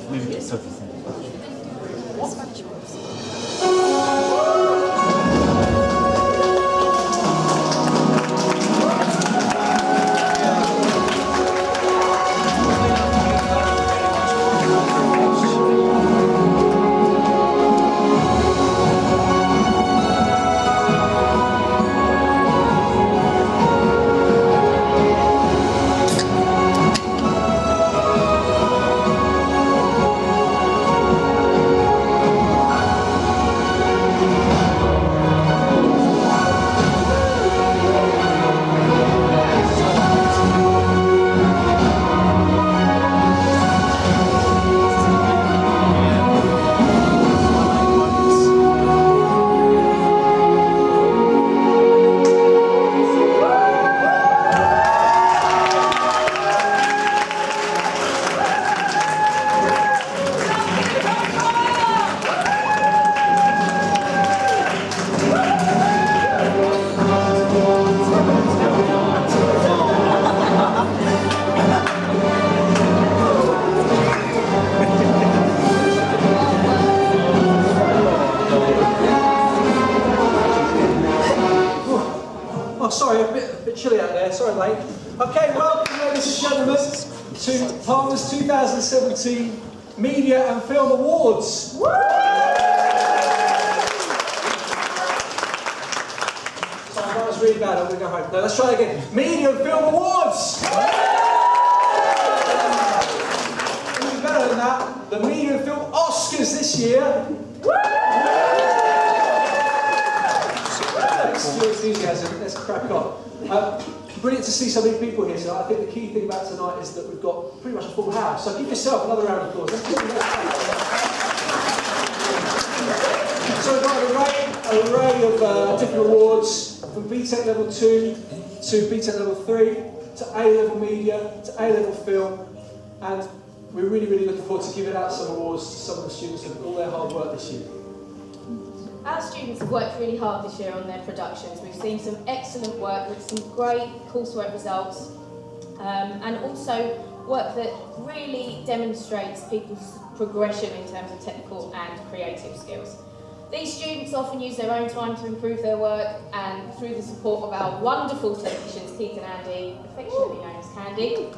Maybe get Sophie. Sorry, a bit chilly out there. Sorry, mate. Okay, welcome, ladies and gentlemen, to Palmer's 2017 Media and Film Awards. Sorry, that was really bad. I'm going to go home. No, let's try it again. Media and Film Awards. Even better than that, the Media and Film Oscars this year. Enthusiasm. Let's crack on. Brilliant to see so many people here tonight. I think the key thing about tonight is that we've got pretty much a full house. So give yourself another round of applause. So we've got an array of different awards, from BTEC Level 2 to BTEC Level 3 to A-Level Media to A-Level Film, and we're really looking forward to giving out some awards to some of the students for all their hard work this year. Our students have worked really hard this year on their productions. We've seen some excellent work with some great coursework results, and also work that really demonstrates people's progression in terms of technical and creative skills. These students often use their own time to improve their work, and through the support of our wonderful technicians, Keith and Andy, affectionately known as Candy.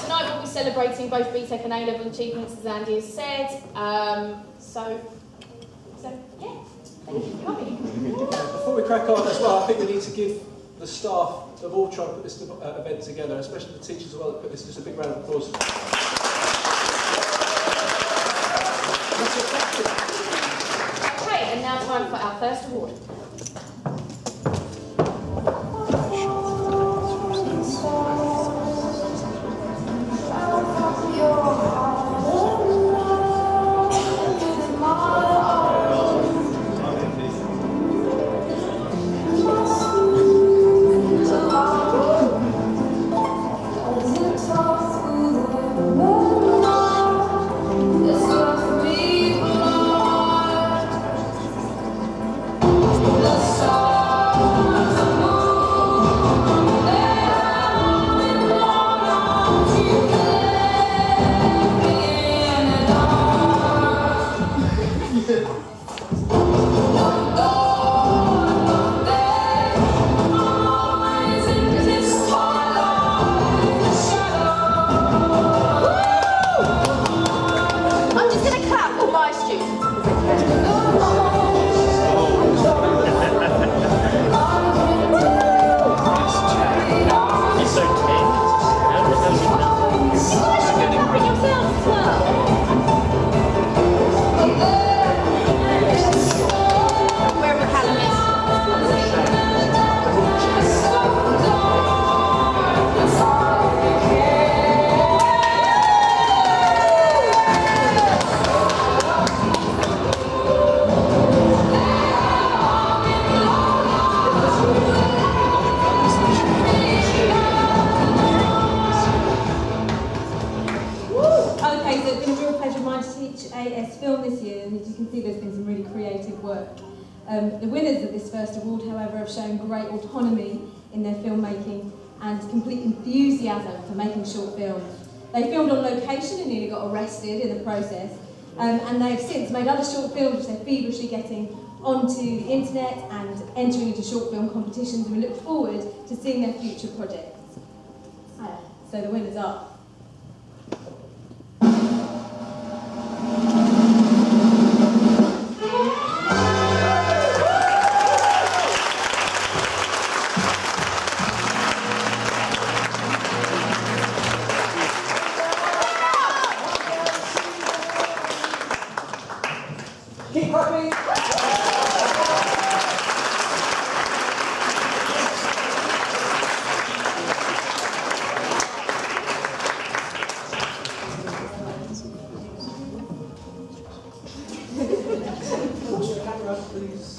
Tonight we'll be celebrating both BTEC and A-Level achievements, as Andy has said. So yeah, thank you for coming. Before we crack on as well, I think we need to give the staff of all try to put this event together, especially the teachers as well that put this, just a big round of applause. Okay, and now time for our first award. this first award, however, have shown great autonomy in their filmmaking and complete enthusiasm for making short films. They filmed on location and nearly got arrested in the process, and they've since made other short films which they're feverishly getting onto the internet and entering into short film competitions, and we look forward to seeing their future projects. So the winners are... Keep clapping. Camera, please.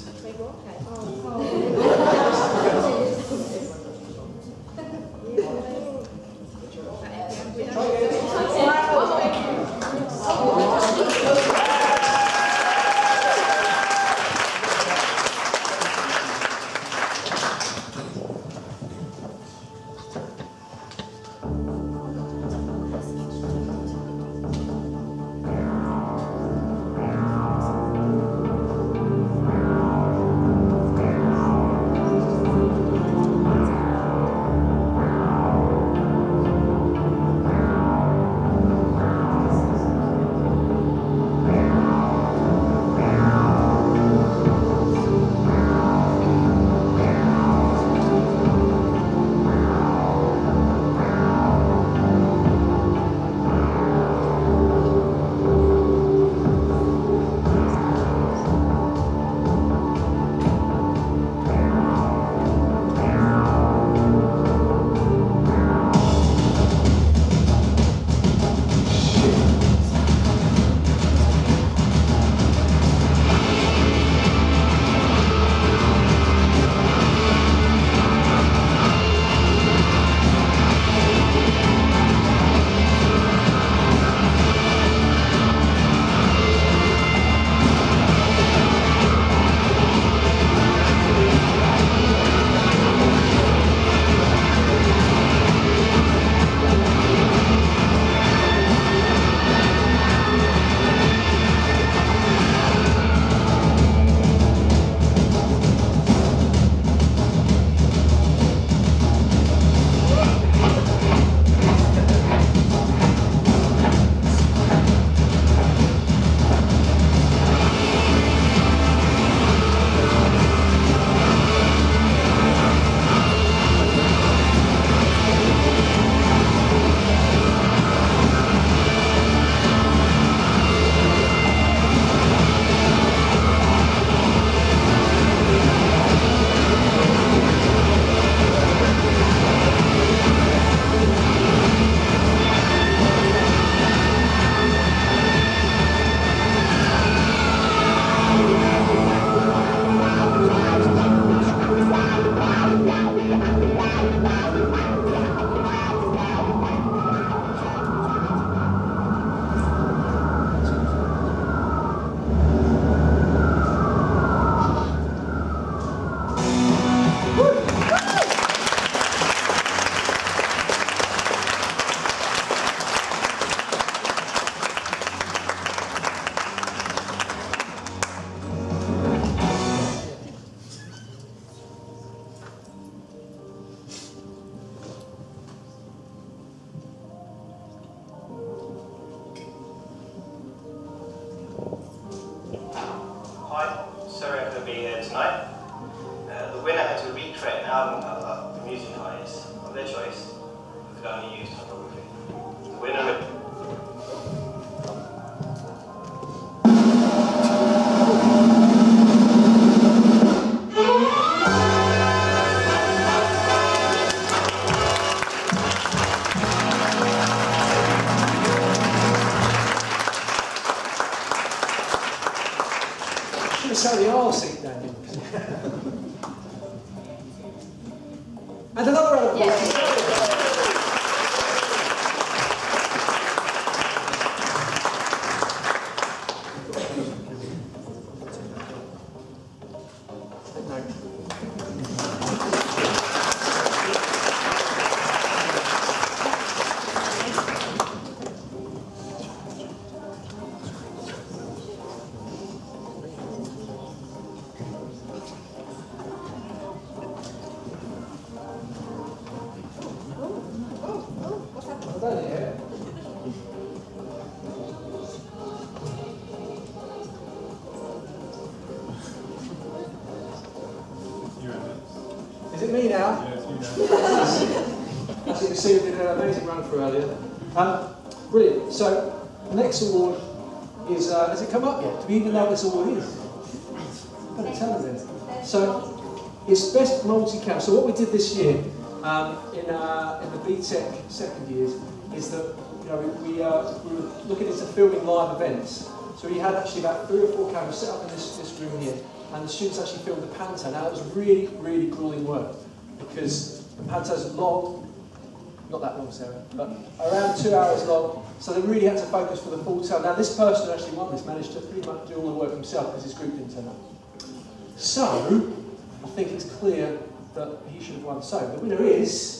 Show the arse seat, Daniel. And another round of applause. No. Is it me now? As you can see, we did an amazing run through earlier. Brilliant. So, the next award is, has it come up yet? Do we even know what this award is? Better tell us then. So, it's Best Multi-Cam. So what we did this year in the BTEC second years is that we were looking into filming live events. So we had actually about 3 or 4 cameras set up in this room here, and the students actually filmed the panto. Now it was really, really gruelling work because the panto's long, not that long, Sarah, but around 2 hours long. So they really had to focus for the full tale. Now this person who actually won this managed to pretty much do all the work himself because his group didn't turn up. So I think it's clear that he should have won. So the winner is.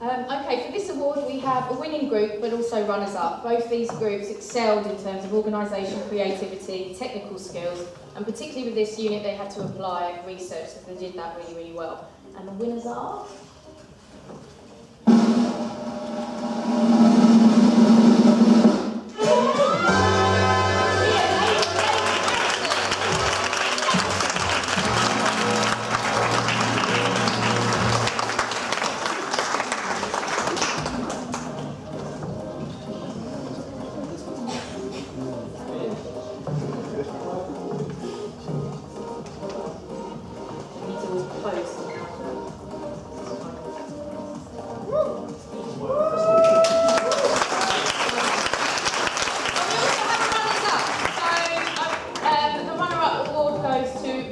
Okay, for this award we have a winning group but also runners-up. Both these groups excelled in terms of organisation, creativity, technical skills, and particularly with this unit they had to apply research, so they did that really, really well. And the winners are...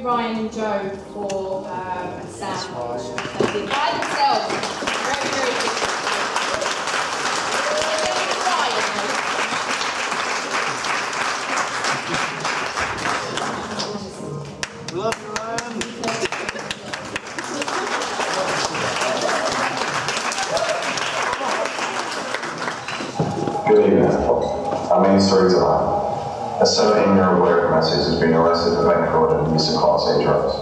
Ryan and Joe for Sam. They did by themselves. Very, very good. Love you, Ryan. Good evening. Our main story tonight. A 17-year-old Blair message has been arrested for bank fraud and use of Class A drugs.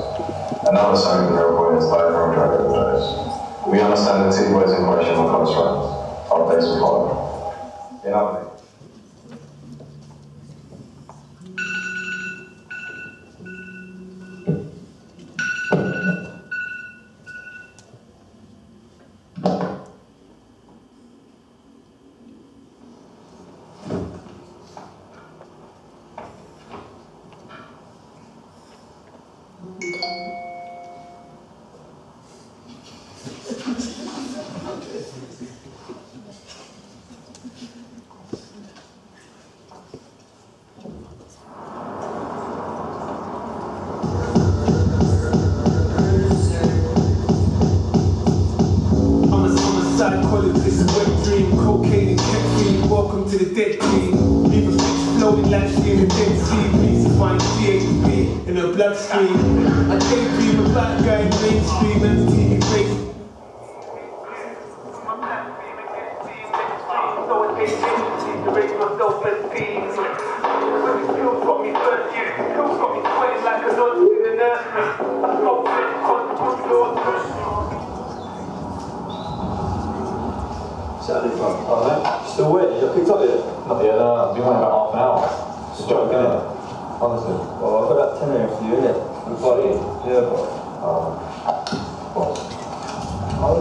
Another 17-year-old boy has died from a drug overdose. We understand the two boys in question were close friends. Updates will follow. In other news. floating like skin and dead sea. Please find THP in her bloodstream. I daydream about going mainstream and TV face. To raise myself as peace. When the pills got me thirsty, the pills got me sweating like a nod in the nursery. I felt it because the good Saturday fun. Oh, mate. Still wet? You got picked up yet? Not yet, no. I've been waiting about half an hour. It's a joke, isn't it? Honestly. Well, I've got that 10 here for you, innit? For the party? Yeah, but... What? Oh,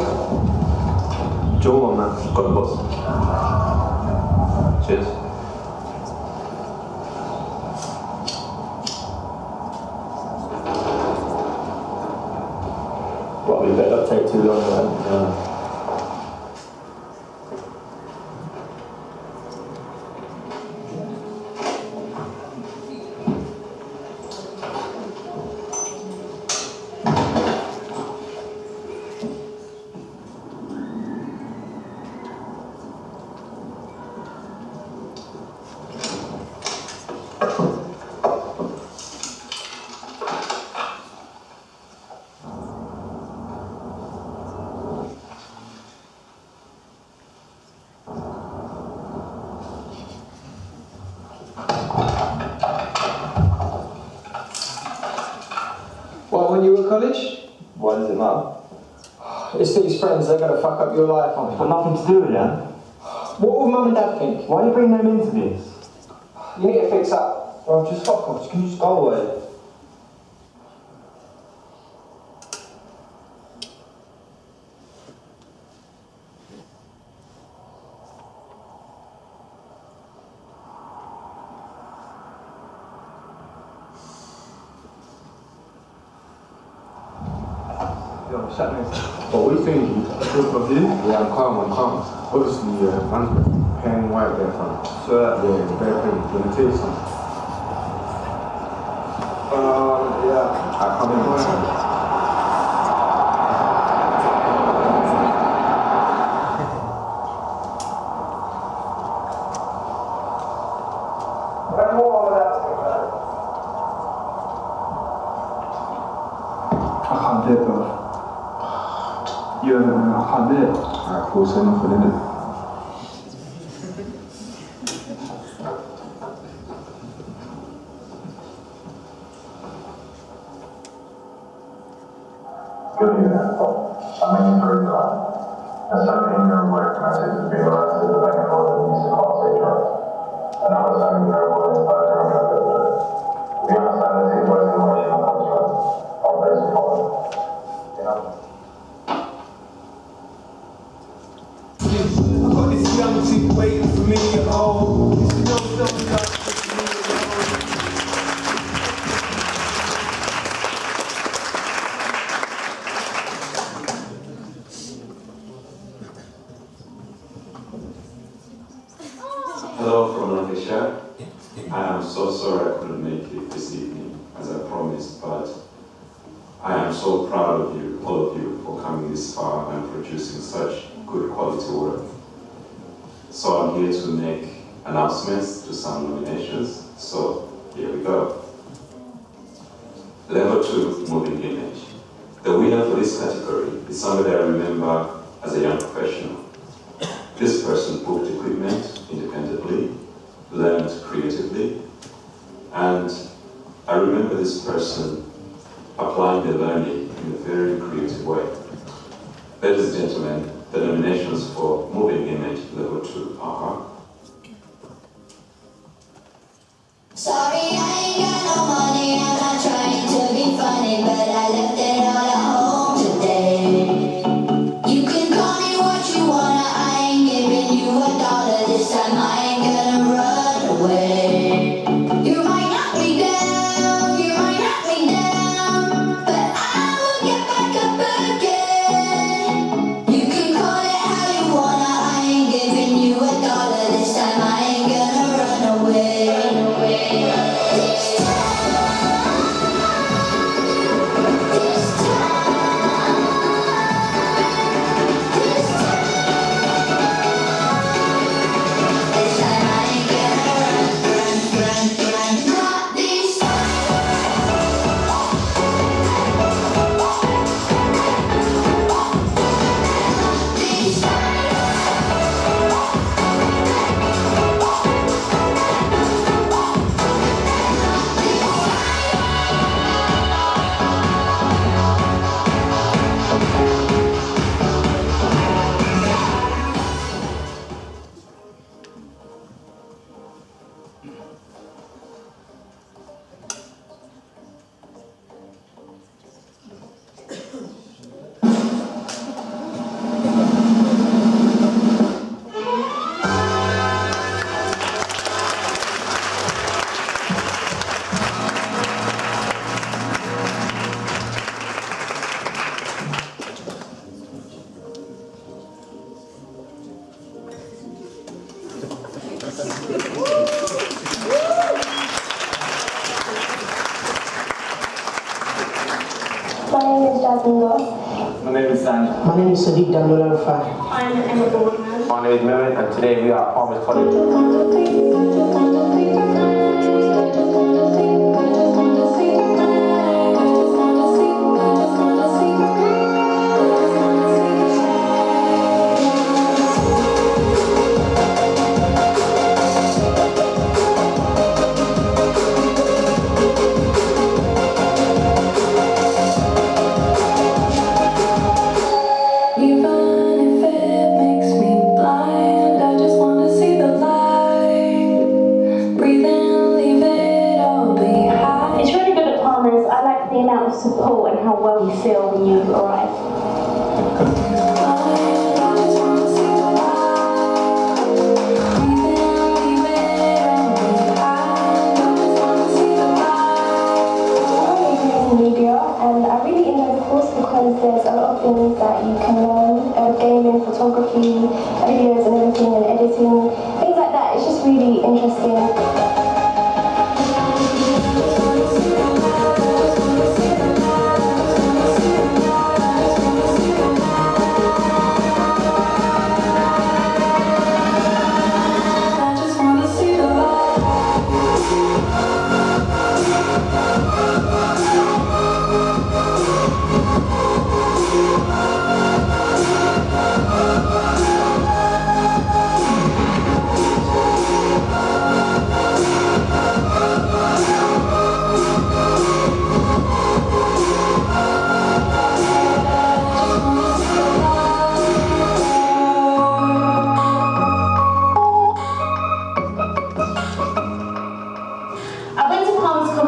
Joe, man. Got the boss. Cheers. Well, we better not take too long, man. Yeah. Well, when you were at college? Why does it matter? It's these friends, they're going to fuck up your life on It's got nothing to do with that. What will mum and dad think? Why are you bringing them into this? You need to fix up. Well, just fuck off. Can you just go away? Yo, shut me. But what are you thinking? Good of you? Yeah, I'm calm. Obviously, man's paying white there, fam. So, yeah, bare thing. Let me tell you something. Yeah. I come in. I can't do it, bro. I can't do it. Alright, cool. So enough for the day. Good evening. I'm in Jerusalem. A 17-year-old black message has been arrested at bank fraud and use of Class A drugs. Another 17-year-old boy is by criminal activity. We understand that he was in Russian contract. All days are following. I've got this young chick waiting for me at home. You know, something like this for me at home. Hello from Lancashire. I am so sorry I couldn't make it this evening as I promised, but I am so proud of you, all of you, for coming this far and producing such good quality work. So I'm here to make announcements to some nominations. So here we go. Level 2, moving image. The winner for this category is somebody I remember as a young professional. This person booked equipment independently, learned creatively, and I remember this person applying the learning in a very creative way. Ladies and gentlemen, the nominations for moving image level 2 are... Sorry, I ain't got no money, I'm not trying to be funny, but I left it all at home today. You can call me what you wanna, I ain't giving you $1 this time, I ain't gonna run away. You might knock me down, you might knock me down, but I will get back up again. You can call it how you wanna, I ain't giving you $1 this time, I ain't gonna run away. Dazingo. My name is Sanj. My name is Sadiq Dangolanfa. I'm Emma Boardman. My name is Mehmet, and today we are at Farmers College. Support and how well you feel when you arrive. Media, and I really enjoy the course because there's a lot of things that you can learn, gaming, photography, videos and everything, and editing, things like that. It's just really interesting.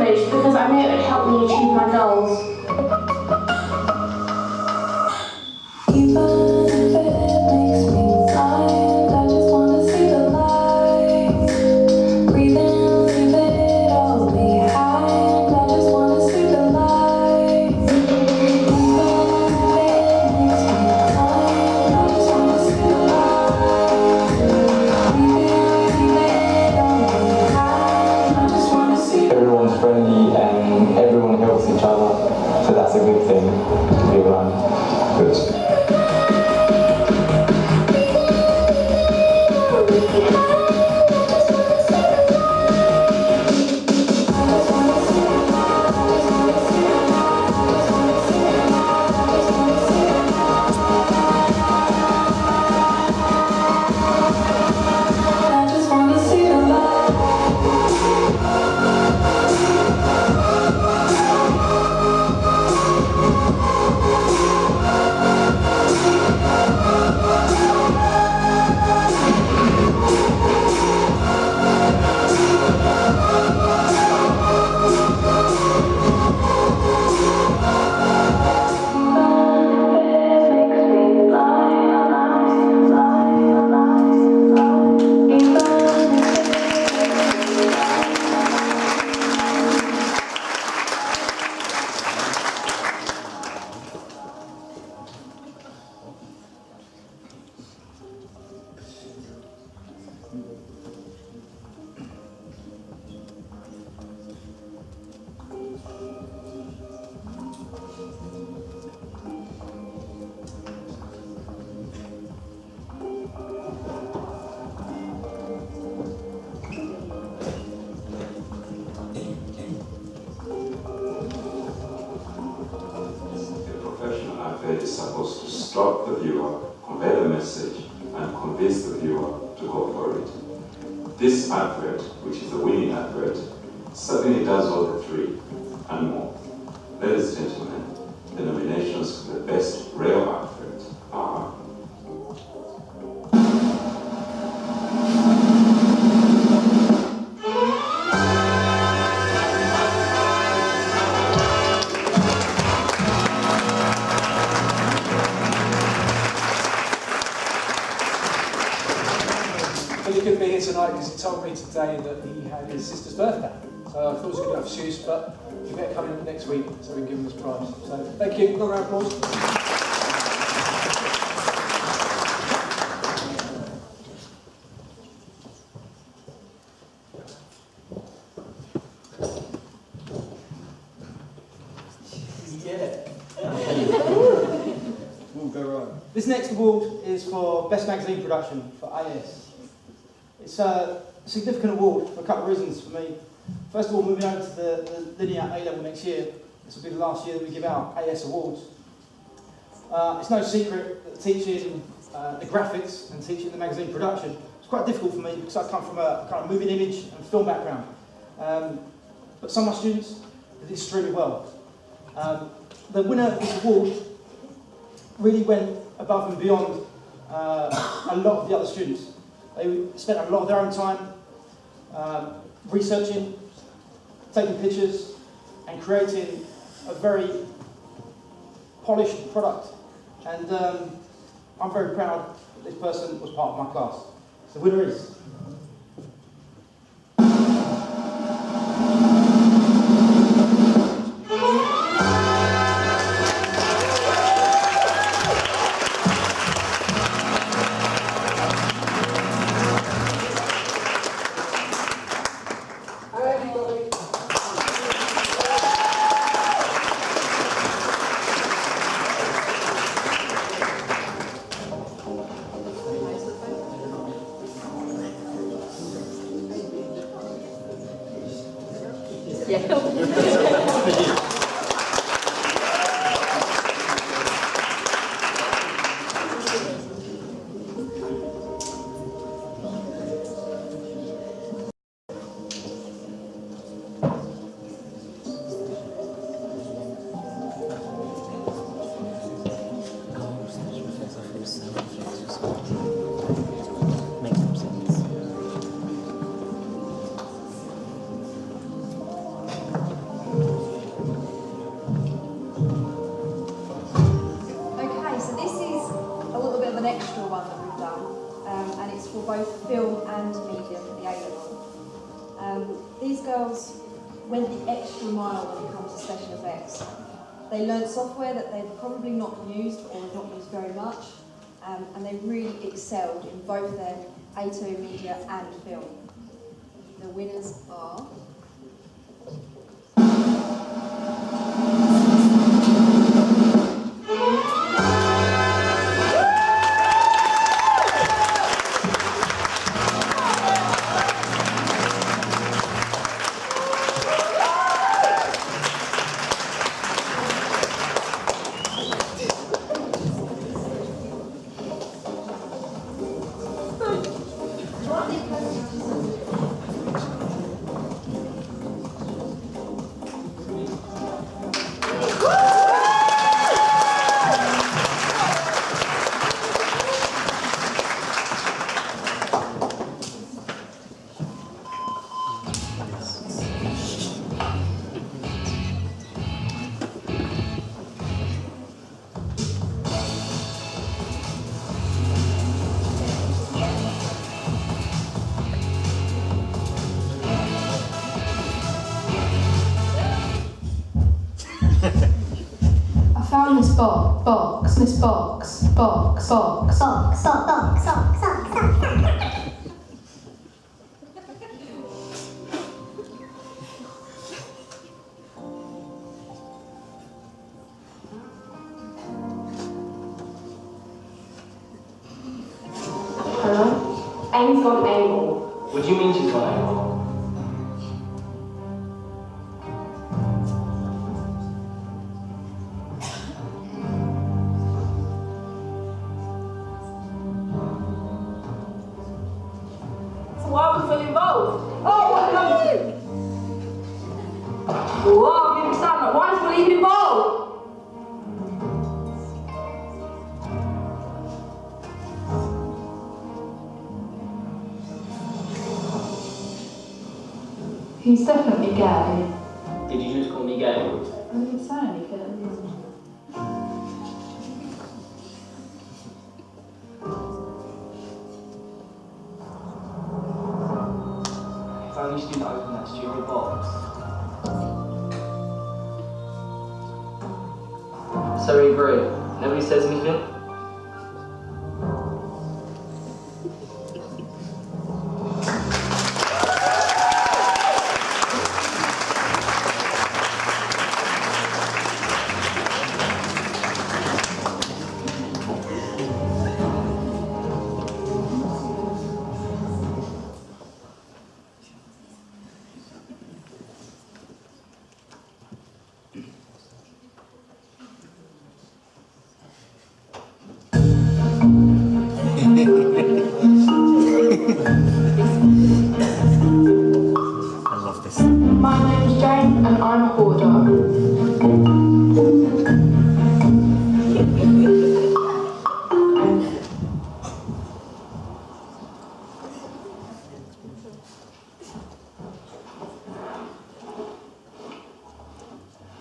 Because I know it would help me achieve my goals. Everyone's friendly and everyone helps each other, so that's a good thing to be around. Good. Is supposed to stop the viewer, convey the message, and convince the viewer to go for it. This advert, which is the winning advert, certainly does all the three and more. Ladies and gentlemen, the nominations for the best rail advert are He couldn't be here tonight because he told me today that he had his sister's birthday. So I thought it was a good excuse, but you better come in next week so we can give him his prize. So thank you. Another round of applause. Yeah. next award is for Best Magazine Production for AS. It's a significant award for a couple of reasons for me. First of all, moving over to the linear A-level next year, this will be the last year that we give out AS awards. It's no secret that teaching the graphics and teaching the magazine production is quite difficult for me because I come from a kind of moving image and film background. But some of my students did extremely well. The winner of this award really went above and beyond a lot of the other students. They spent a lot of their own time researching, taking pictures, and creating a very polished product. And I'm very proud that this person was part of my class. The winner is... These girls went the extra mile when it comes to special effects. They learned software that they've probably not used or not used very much, and they really excelled in both their A2 media and film. The winners are... This box. Hello? Amy's got an angle. What do you mean she's got an angle? Why are we still involved? Oh, what no! Whoa, getting started. Why is we even involved? He's definitely gay. Did you just call me gay? I didn't say anything. If only she didn't open that stupid box. So we agree. Nobody says anything?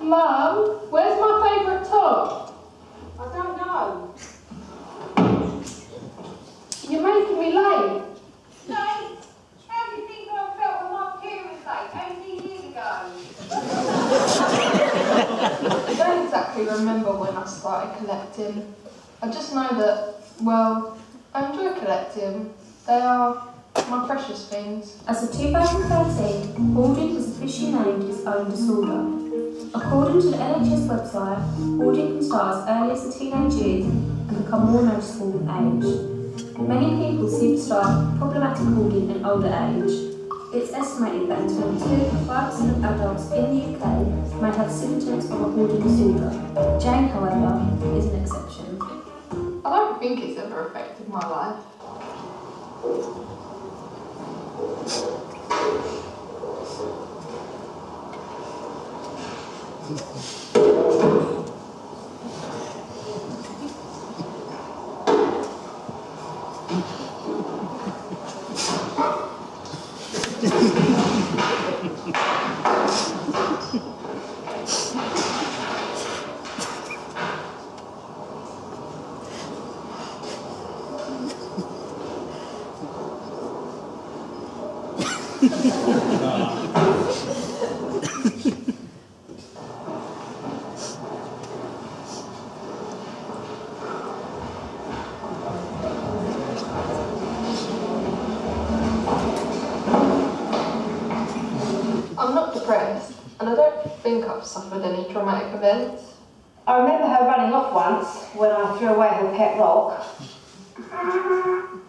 Mum, where's my favourite top? I don't know. You're making me late. Late? How do you think I felt on my period late 18 years ago? I don't exactly remember when I started collecting. I just know that, well, I enjoy collecting. They are my precious things. As of 2013, hoarding was officially named its own disorder. According to the NHS website, hoarding can start as early as the teenage years and become more noticeable with age. Many people seem to start problematic hoarding in older age. It's estimated that between 2 and 5% of adults in the UK may have symptoms of a hoarding disorder. Jane, however, is an exception. I don't think it's ever affected my life. I'm not depressed, and I don't think I've suffered any traumatic events. I remember her running off once when I threw away her pet rock.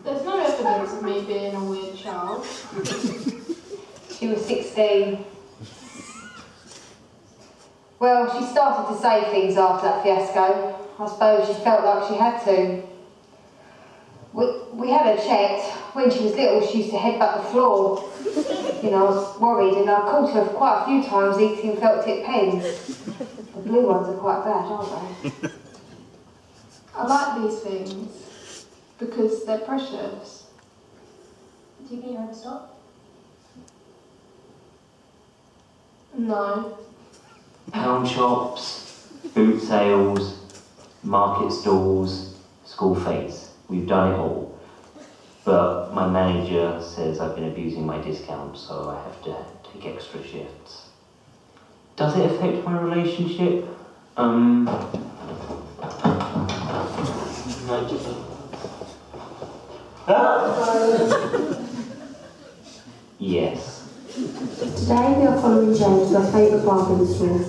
There's no evidence of me being a weird child. She was 16. Well, she started to say things after that fiasco. I suppose she felt like she had to. We had her checked. When she was little, she used to headbutt the floor. You know, I was worried, and I caught her quite a few times eating felt tip pens. The blue ones are quite bad, aren't they? I like these things because they're precious. Do you think you're going to stop? No. Pound shops, boot sales, market stalls, school fetes. We've done it all. But my manager says I've been abusing my discount, so I have to take extra shifts. Does it affect my relationship? No, just... Yes. Today we are following Jane to her favourite bargain store.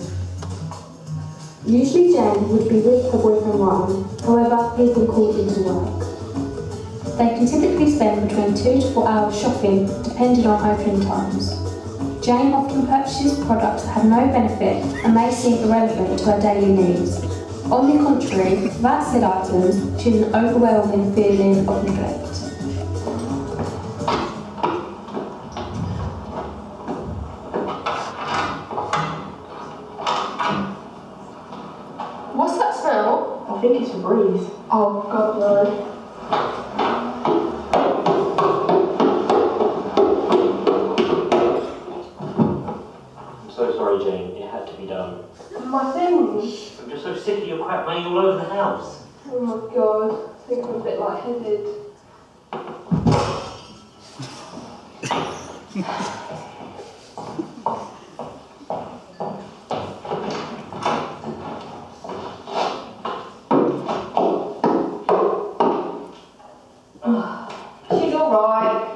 Usually Jane would be with her boyfriend Ryan, however he's been called into work. They can typically spend between 2 to 4 hours shopping, depending on opening times. Jane often purchases products that have no benefit and may seem irrelevant to her daily needs. On the contrary, without said items, she has an overwhelming feeling of neglect. What's that smell? I think it's a breeze. Oh, God, no. I'm so sorry, Jane. It had to be done. My things. I'm just so sick of your crap laying all over the house. Oh my God, I think I'm a bit lightheaded. She's all right.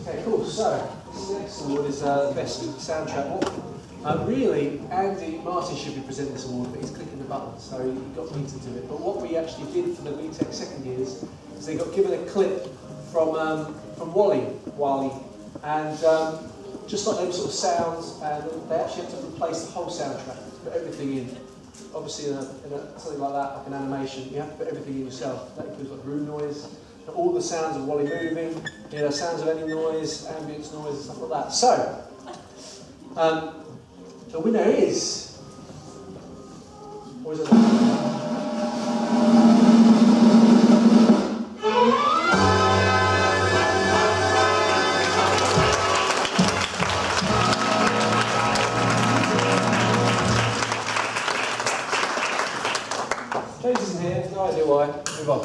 Okay, cool. So, this next award is Best Soundtrack. Really, Andy Martin should be presenting this award, but he's clicking the button, so he got me to do it. But what we actually did for the BTEC second years is they got given a clip from Wally, and just like those sort of sounds, and they actually had to replace the whole soundtrack, put everything in. Obviously, in something like that, like an animation, you have to put everything in yourself. That includes like room noise, all the sounds of Wally moving, sounds of any noise, ambience noise, and stuff like that. So, the winner is, or is it? James isn't here, no idea why. Move on.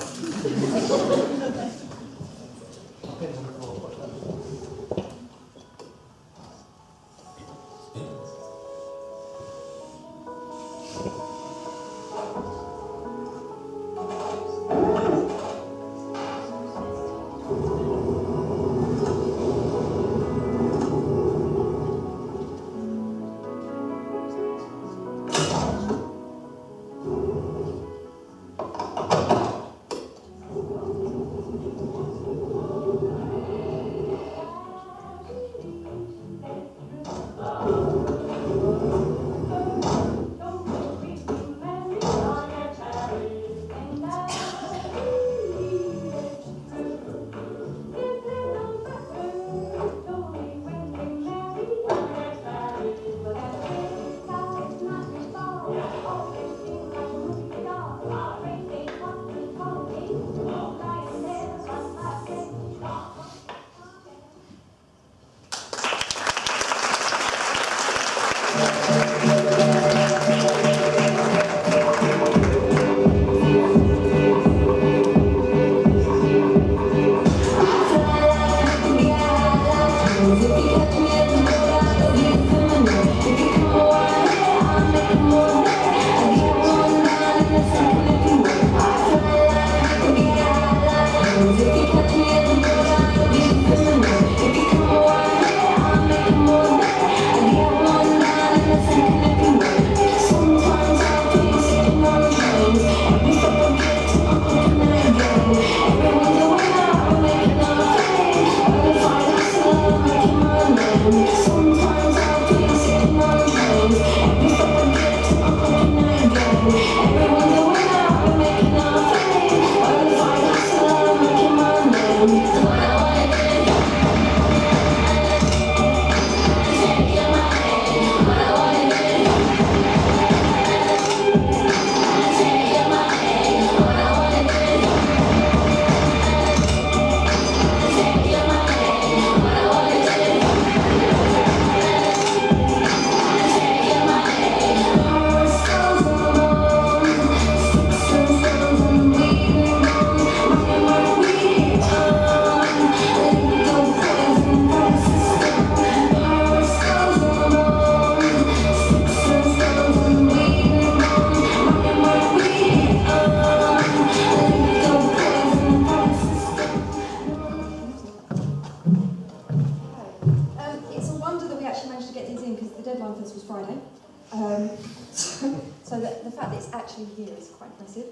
So the fact that it's actually here is quite impressive.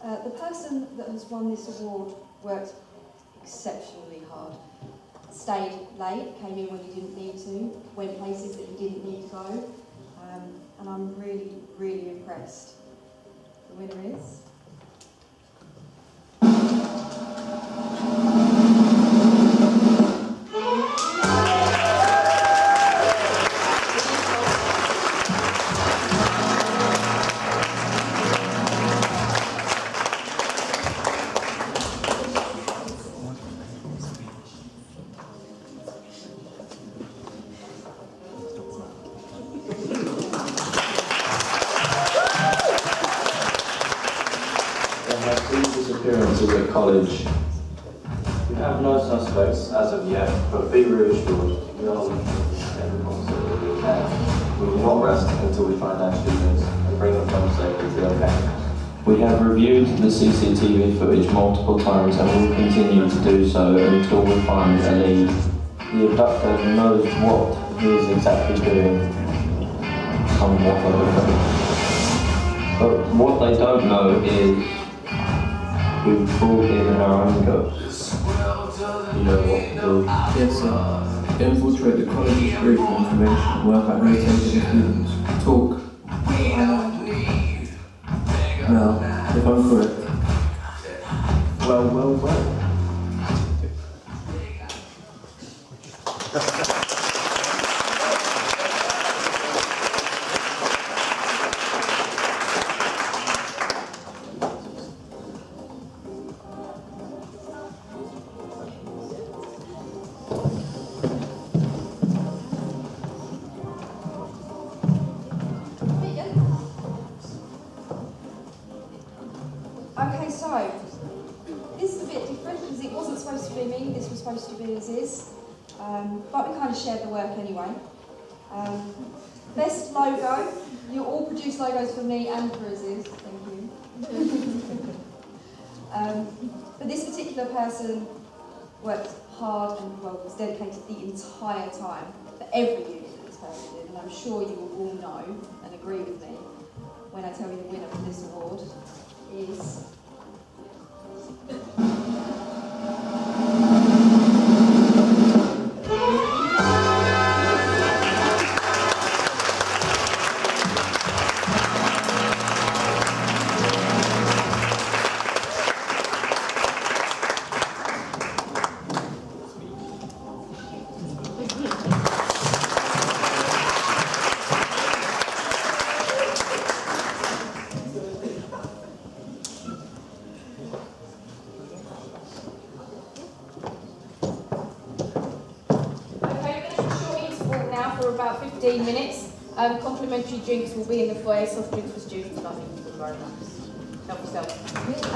The person that has won this award worked exceptionally hard. Stayed late, came in when he didn't need to, went places that he didn't need to go, and I'm really, really impressed. The winner is... Appearances at college. We have no suspects as of yet, but be reassured, we are looking at every possibility we can. We will not rest until we find our students and bring them home safely to their parents. We have reviewed the CCTV footage multiple times and will continue to do so until we find a lead. The abductor knows what he is exactly doing. become what they become. But what they don't know is we've brought in our own ghosts. You know what to do. Yes, sir. Infiltrate the college's group for information, work out rotating students, talk. Now, if I'm correct. Well. Okay, so this is a bit different because it wasn't supposed to be me, this was supposed to be Aziz, but we kind of shared the work anyway. Best logo, you all produced logos for me and for Aziz, thank you. But this particular person worked hard and was dedicated the entire time for every unit that this person did, and I'm sure you will all know and agree with me when I tell you the winner for this award is about 15 minutes. Complimentary drinks will be in the foyer, soft drinks for students, nothing for the grown-ups. Help yourself.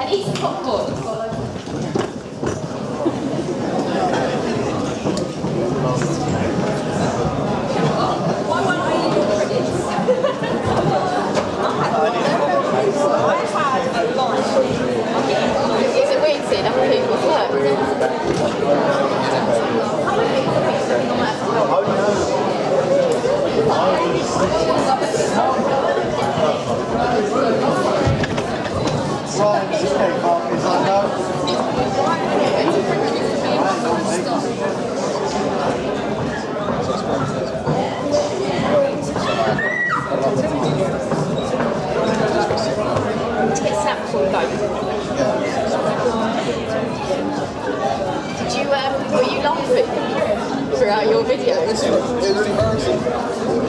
And eat some popcorn. Why won't I eat your credits? I had a lunch. It's a weird thing, other people's work. Get snapped before we go. Were you laughing throughout your video? It's really embarrassing.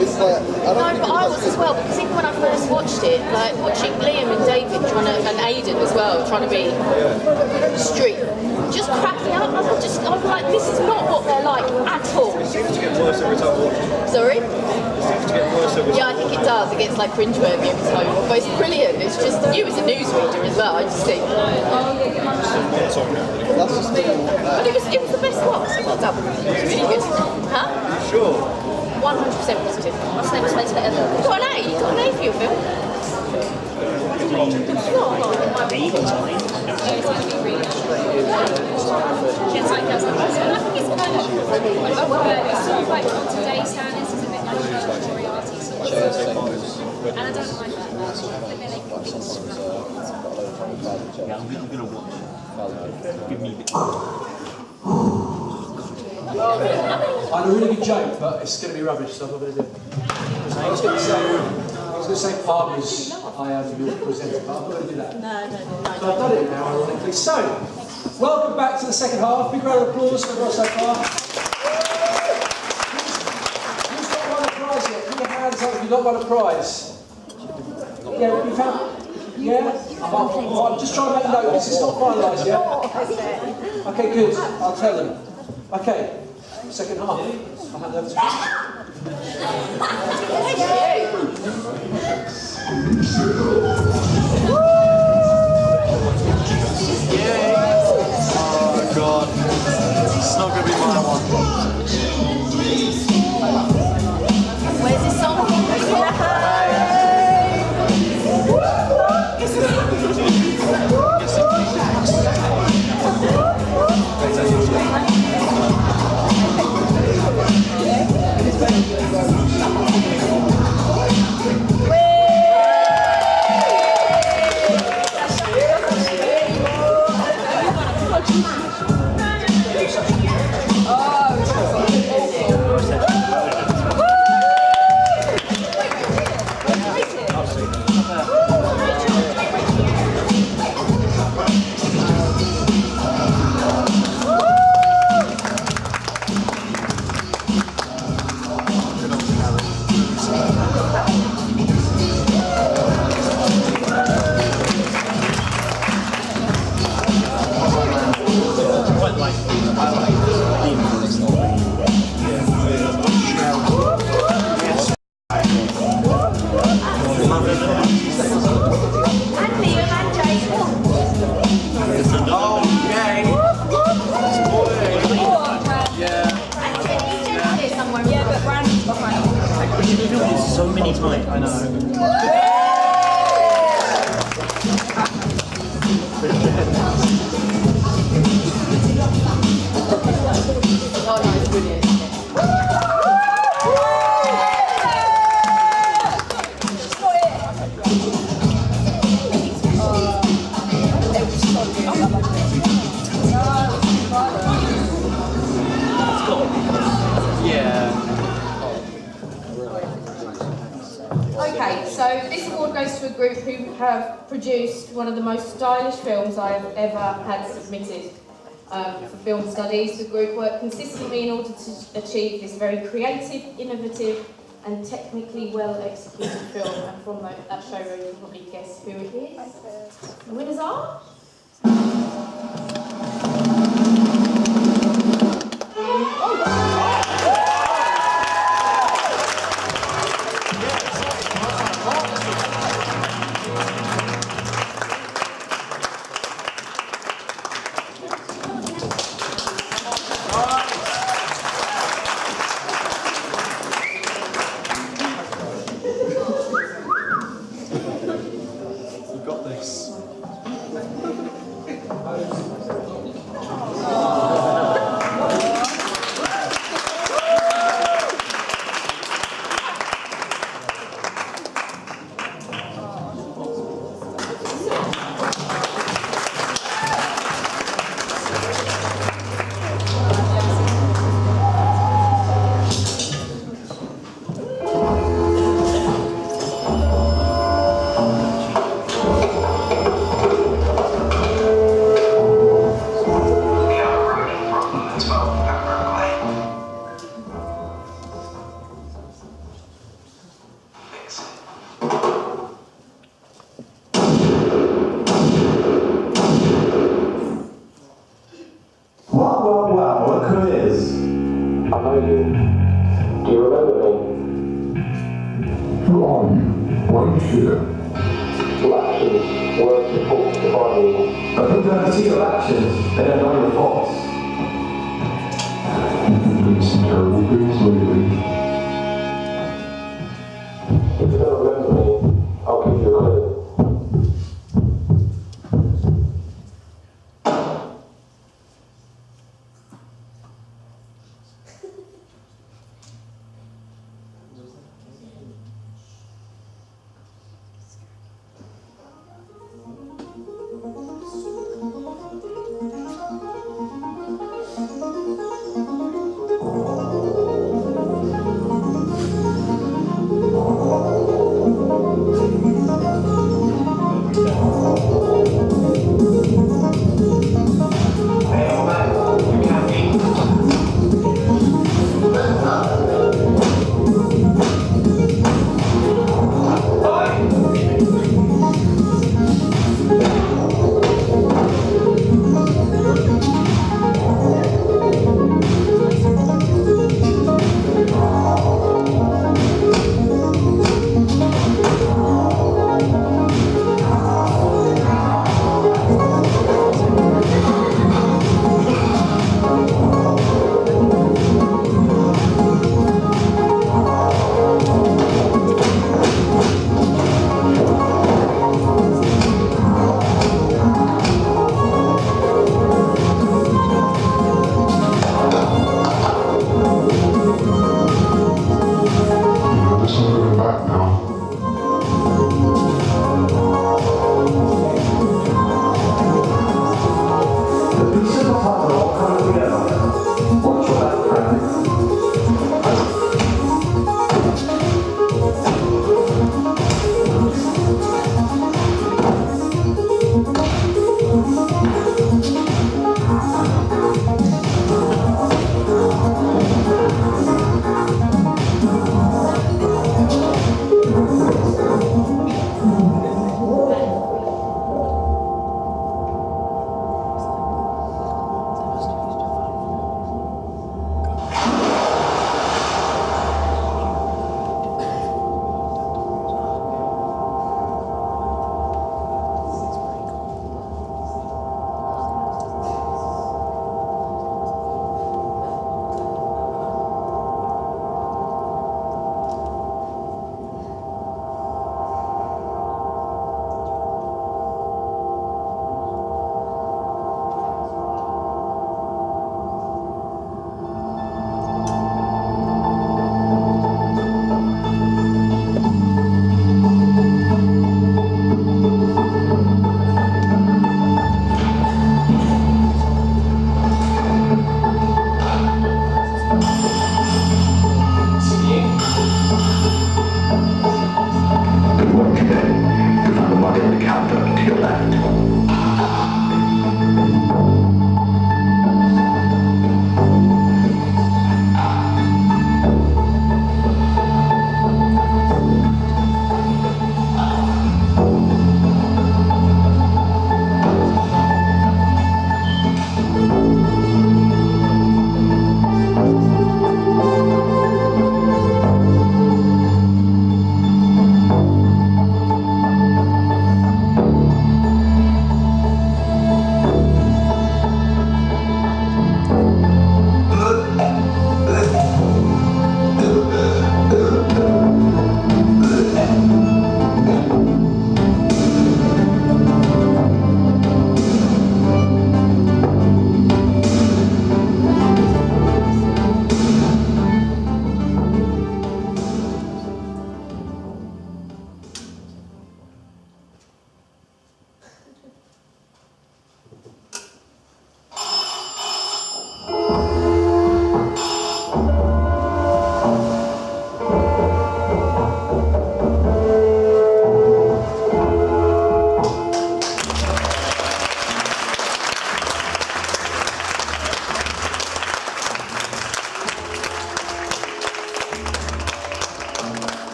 It's like, No, but I was as well, because even when I first watched it, like watching Liam and David and Aidan as well, trying to be street, just cracked me up. I'm like, this is not what they're like at all. It seems to get worse every time I watch it. Sorry? It seems to get worse every time. Yeah, I think it does. It gets like cringeworthy every time. But it's brilliant. It's just you as a newsreader as well. I just think. But it was the best one. So well done. It was really good. Huh? Sure. 100% positive. What's the name of space for ever? You got an A. You got an A for your film. It's like that's I think it's kind of sort of like what today's standards is a bit like Moriarty sort of stuff. And I don't like that. Yeah, I'm gonna watch. Give me I had a really good joke, but it's going to be rubbish, so I'm not going to do it. I was going to say partners, I am your presenter, but I'm not going to do that. No. So I've done it now, ironically. So, welcome back to the second half. Big round of applause for everyone so far. Who's not won a prize yet? Put your hands up if you've not won a prize. Yeah, you found... Yeah? I'm just trying to make notes. It's not finalised yet. Okay, good. I'll tell them. Okay, second half. I'll hand over to you. Oh god. It's not gonna be my one. Where's this song? tight, I know. Oh no, it's brilliant. Okay, so this award goes to a group who have produced one of the most stylish films I have ever had submitted for film studies. The group worked consistently in order to achieve this very creative, innovative and technically well executed film, and from that showroom you can probably guess who it is. The winners are... You've got this. Wow, what a quiz! I know you. Do you remember me? Who are you? Why are you here? Your actions weren't important to find me. I don't have to see your actions. They don't know your thoughts. You've been doing some terrible things lately. If you don't remember me, I'll give you a clue.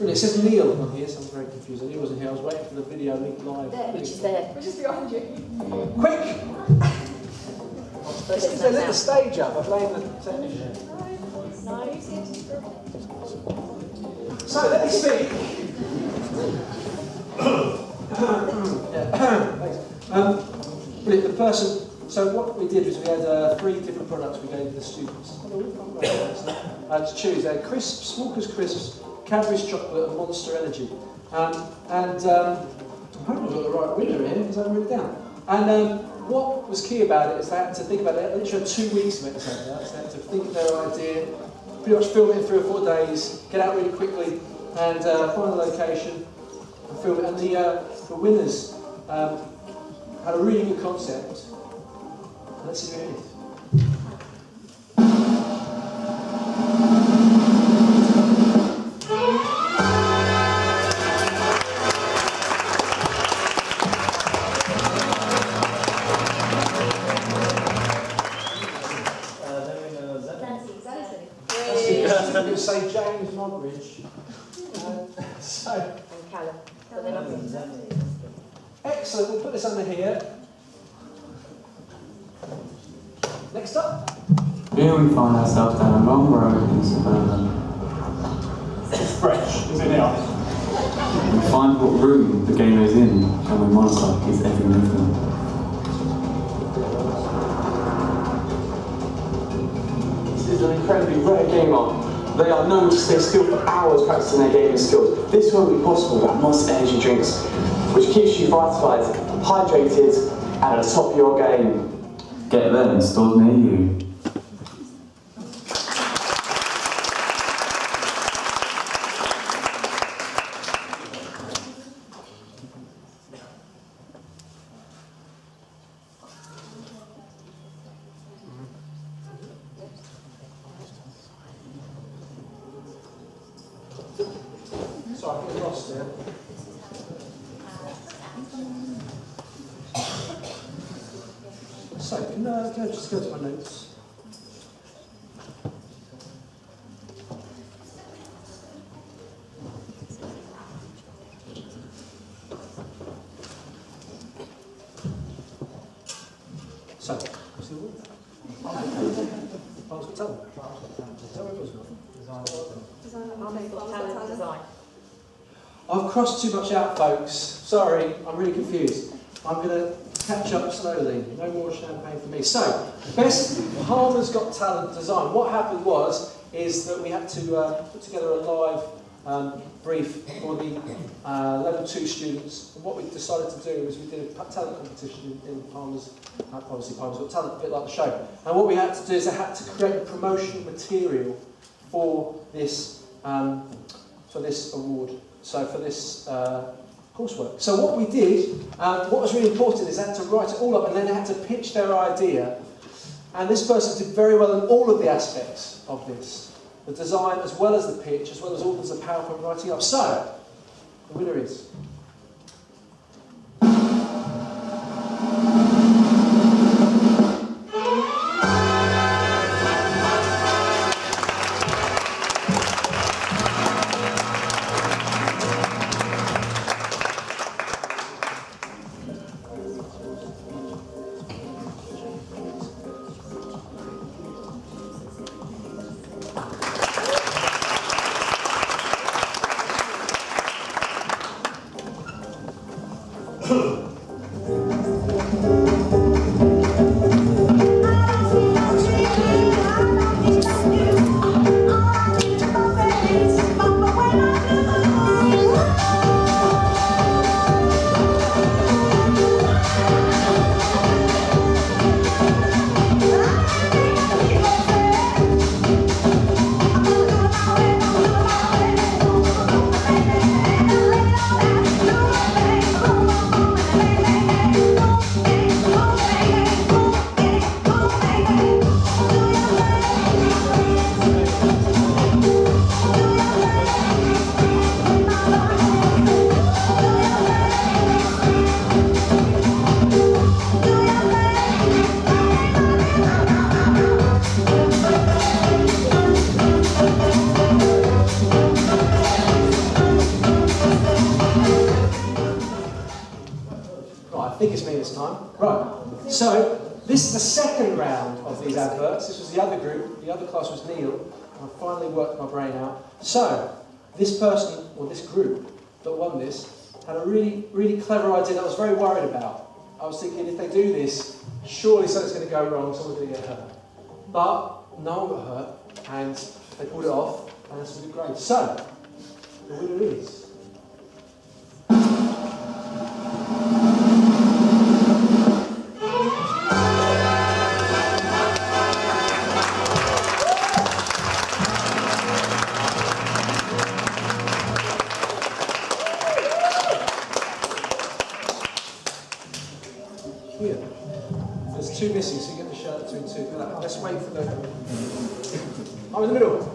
Brilliant. It says Neil on here, so I'm very confused. I knew he wasn't here. I was waiting for the video link live. There, which is there. Which is behind you. Quick! It's because they lit the stage up. I'm playing the technician. No. So let me speak. Brilliant. The person. So what we did was we had 3 different products we gave the students to choose. They had crisps, Walker's crisps, Cadbury's chocolate, and Monster Energy. I hope I've got the right winner here because I haven't written it down. And what was key about it is they had to think about it. They literally had 2 weeks to make this out. So they had to think of their idea, pretty much film it in 3 or 4 days, get out really quickly, and find a location and film it. And the winners had a really good concept. Let's see who it is. I'm going to say James Montridge. And Callum. But then Excellent, we'll put this under here. Next up. Here we find ourselves down a long road in suburban. It's fresh, isn't it? We find what room the gamer is in, and we monitor his every movement. This is an incredibly rare gamer. They are known to stay still for hours practicing their gaming skills. This won't be possible without Monster Energy drinks, which keeps you vitalised, hydrated, and at the top of your game. Get them stored near you. Sorry, I get lost there. So, can I just go to my notes? So, what's the word? I've crossed too much out, folks. Sorry, I'm really confused. I'm going to catch up slowly. No more champagne for me. So, best Palmer's Got Talent design. What happened is that we had to put together a live brief for the level 2 students. And what we decided to do was we did a talent competition in Palmer's, obviously Palmer's Got Talent, a bit like the show. And what we had to do is they had to create promotional material for this award. So for this coursework. So what we did, what was really important is they had to write it all up and then they had to pitch their idea. And this person did very well in all of the aspects of this. The design as well as the pitch, as well as all the PowerPoint writing up. So, the winner is... this time. Right, so this is the second round of these adverts. This was the other group, the other class was Neil. I finally worked my brain out. So, this person, or this group that won this, had a really, really clever idea that I was very worried about. I was thinking, if they do this, surely something's going to go wrong, someone's going to get hurt. But no one got hurt, and they pulled it off, and that's really great. So, the winner is... Here. There's two missing, so you get the shirt between two. Let's wait for the... I'm in the middle.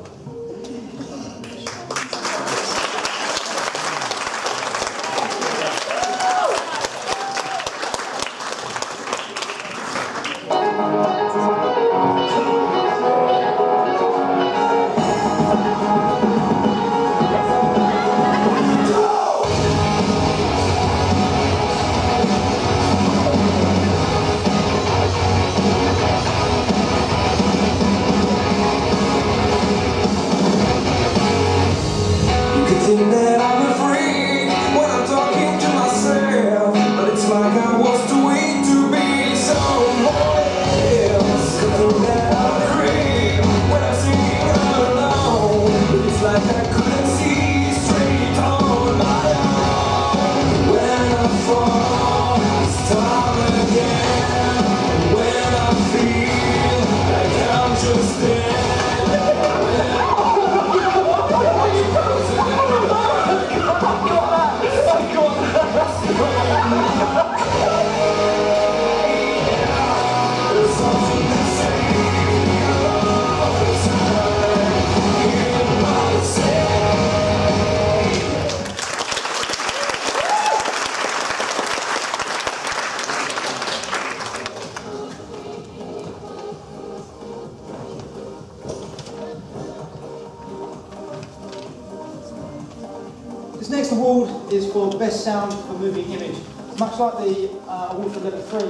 This next award is for Best Sound for Moving Image. Much like the award for level 3,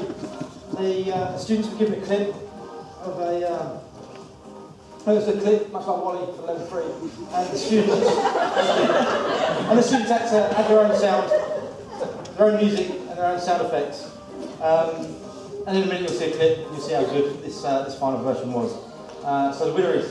the students were given a clip of a clip, much like Wally for level 3, and the students had to add their own sound, their own music, and their own sound effects. And in a minute you'll see a clip, and you'll see how good this final version was. So the winner is...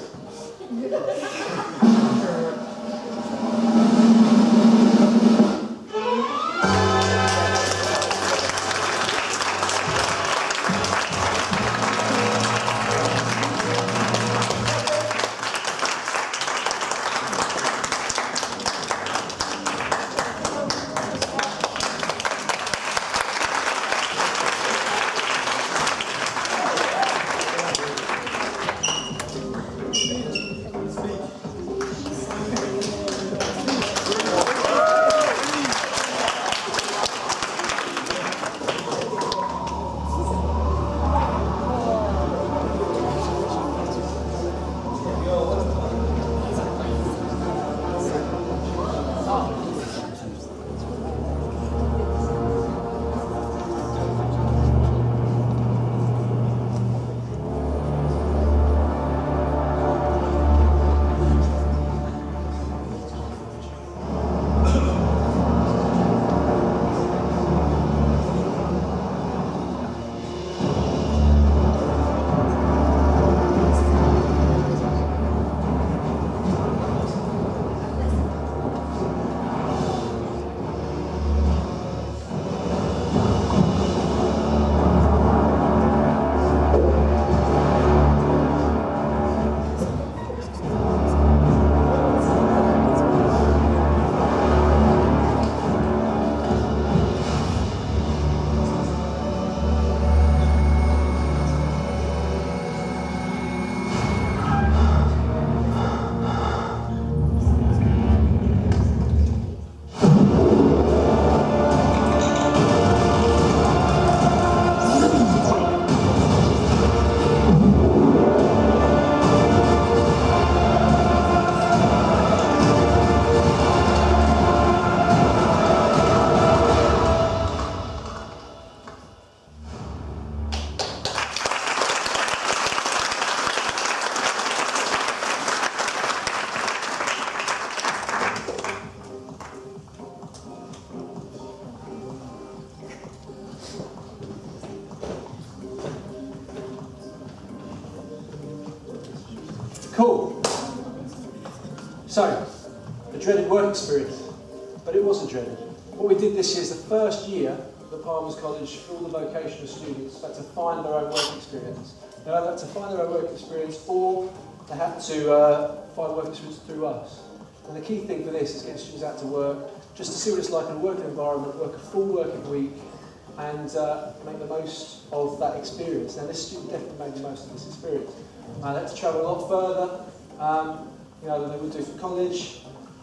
Cool. So, the dreaded work experience, but it wasn't dreaded. What we did this year is the first year that Palmer's College, all the vocational students, had to find their own work experience. They either had to find their own work experience or they had to find work experience through us. And the key thing for this is getting students out to work, just to see what it's like in a working environment, work a full working week, and make the most of that experience. Now, this student definitely made the most of this experience. They had to travel a lot further, than they would do for college.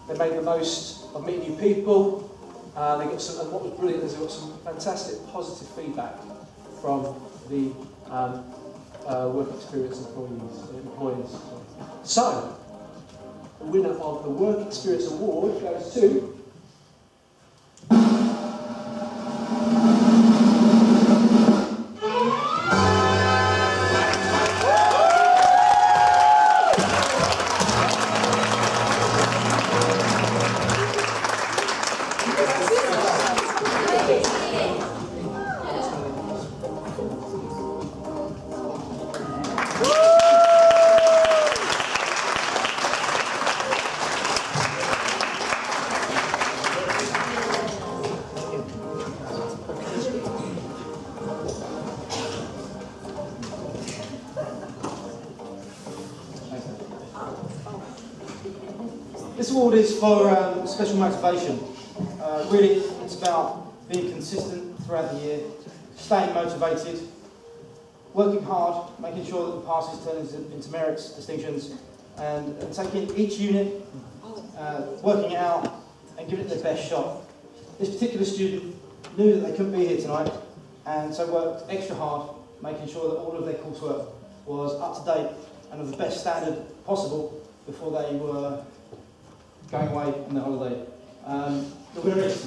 They made the most of meeting new people. They got some, and what was brilliant is they got some fantastic positive feedback from the work experience employees. So, the winner of the Work Experience Award goes to This award is for special motivation. Really, it's about being consistent throughout the year, staying motivated, working hard, making sure that the passes turn into merits, distinctions, and taking each unit, working it out, and giving it their best shot. This particular student knew that they couldn't be here tonight, and so worked extra hard, making sure that all of their coursework was up to date and of the best standard possible before they were going away on their holiday. The winner is...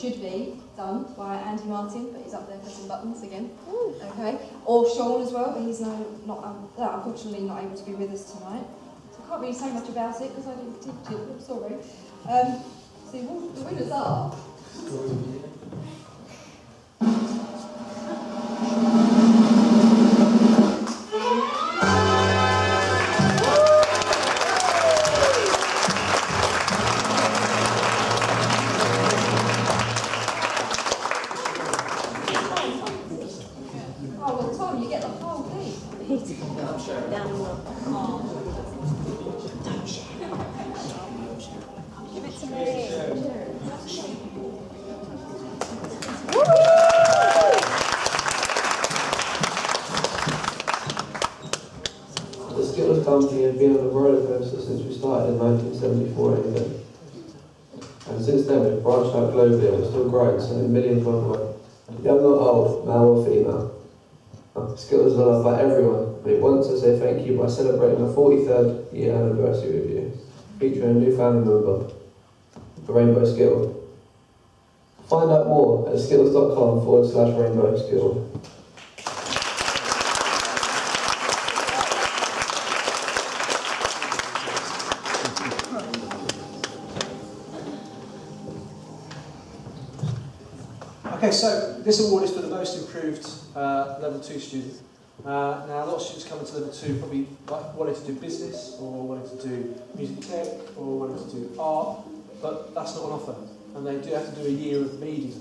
should be done by Andy Martin, but he's up there pressing buttons again. Okay, or Sean as well, but he's unfortunately not able to be with us tonight. So I can't really say much about it because I didn't teach it. I'm sorry. So the winners are. The Skittles company has been on a roller coaster since we started in 1974 England. And since then we've branched out globally and we're still growing, sending millions worldwide. Young or old, male or female. Skittles are loved by everyone. We want to say thank you by celebrating our 43rd year anniversary with you, featuring a new family member, the Rainbow Skittle. Find out more at skittles.com/Rainbow Skittle. so this award is for the most improved level 2 student. Now, a lot of students coming to level 2 probably wanting to do business, or wanting to do music tech, or wanting to do art, but that's not on offer. And they do have to do a year of media,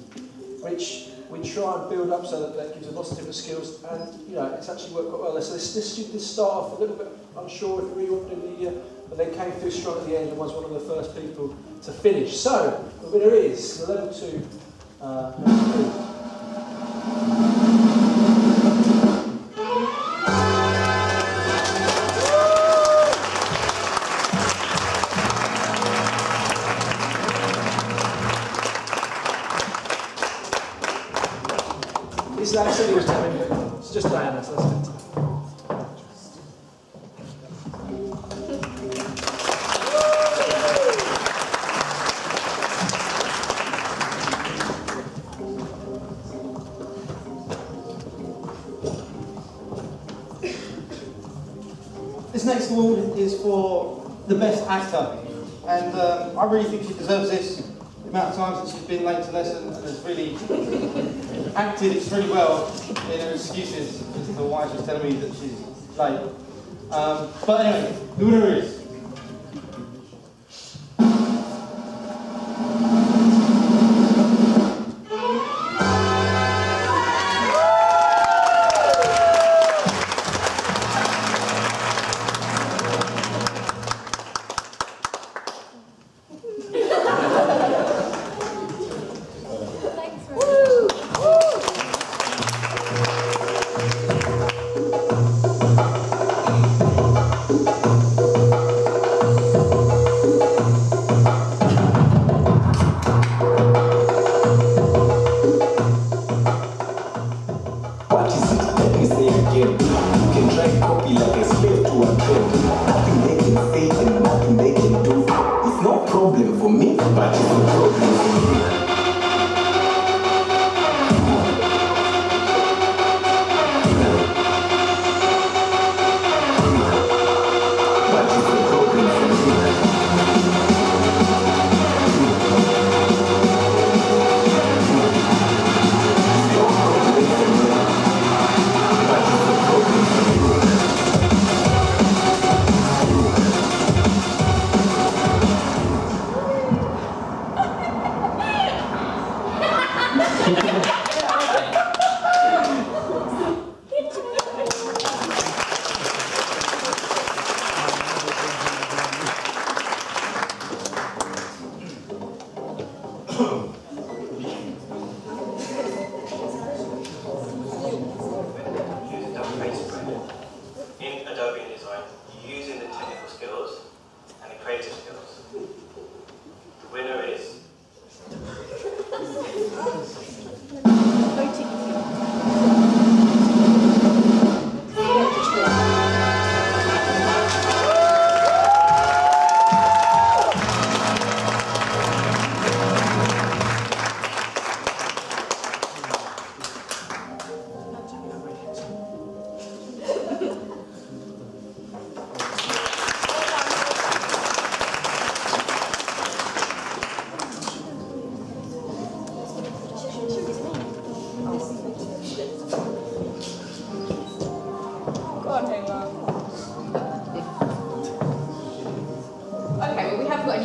which we try and build up so that gives them lots of different skills, and it's actually worked quite well. So this student did start off a little bit unsure if we really want to do media, but they came through strong at the end and was one of the first people to finish. So the winner is the level 2. This is actually was telling me, it's just Diana, so that's it. This next award is for the best actor, and I really think she deserves this. The amount of times that she's been late to lesson and has really acted extremely well in her excuses as to why she's telling me that she's late. But anyway, the winner is...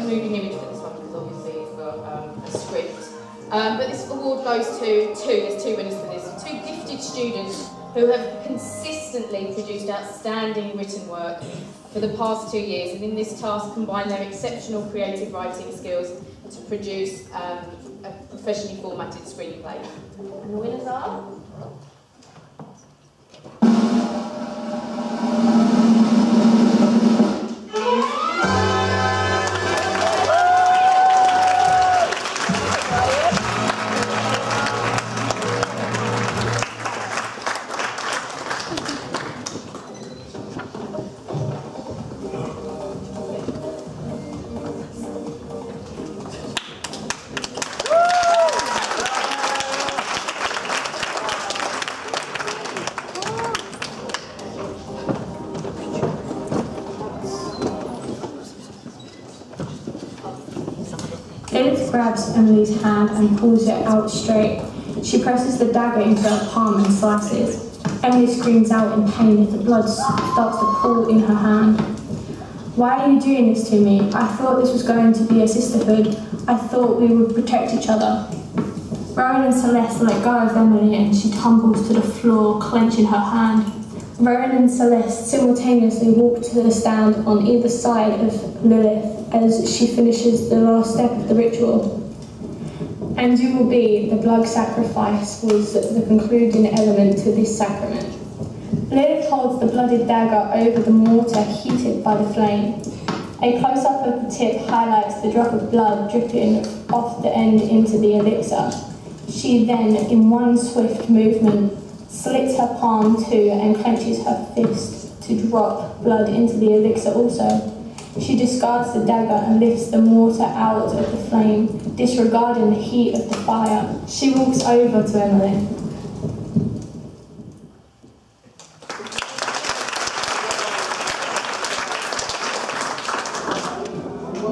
moving image for this one because obviously it's got a script. But this award goes to there's two winners for this, two gifted students who have consistently produced outstanding written work for the past 2 years, and in this task combine their exceptional creative writing skills to produce a professionally formatted screenplay. And the winners are? Elliot grabs Emily's hand and pulls it out straight. She presses the dagger into her palm and slices. Emily screams out in pain as the blood starts to pool in her hand. Why are you doing this to me? I thought this was going to be a sisterhood. I thought we would protect each other. Rowan and Celeste let go of Emily and she tumbles to the floor, clenching her hand. Rowan and Celeste simultaneously walk to the stand on either side of Lilith as she finishes the last step of the ritual. And you will be, the blood sacrifice was the concluding element to this sacrament. Lilith holds the blooded dagger over the mortar heated by the flame. A close-up of the tip highlights the drop of blood dripping off the end into the elixir. She then, in one swift movement, slits her palm too and clenches her fist to drop blood into the elixir also. She discards the dagger and lifts the mortar out of the flame, disregarding the heat of the fire. She walks over to Emily.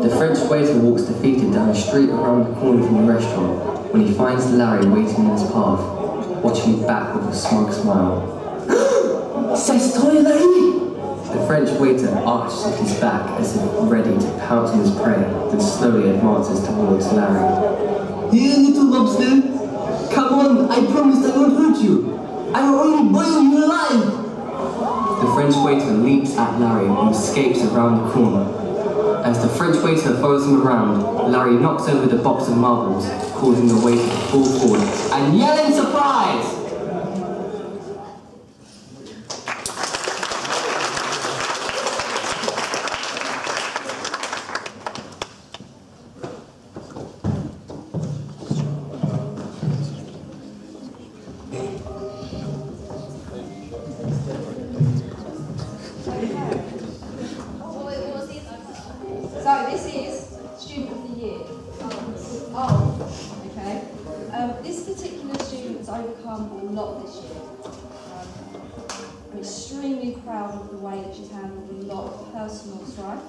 The French waiter walks defeated down the street around the corner from the restaurant when he finds Larry waiting in his path, watching him back with a smug smile. C'est toi, Larry! The French waiter arches his back as if ready to pounce on his prey, then slowly advances towards Larry. Here, little lobster! Come on, I promise I won't hurt you! I will only boil you alive! The French waiter leaps at Larry and escapes around the corner. As the French waiter follows him around, Larry knocks over the box of marbles, causing the waiter to fall forward and yell in surprise! So this is Student of the Year. Okay. This particular student's overcome a lot this year. I'm extremely proud of the way that she's handled a lot of personal strife,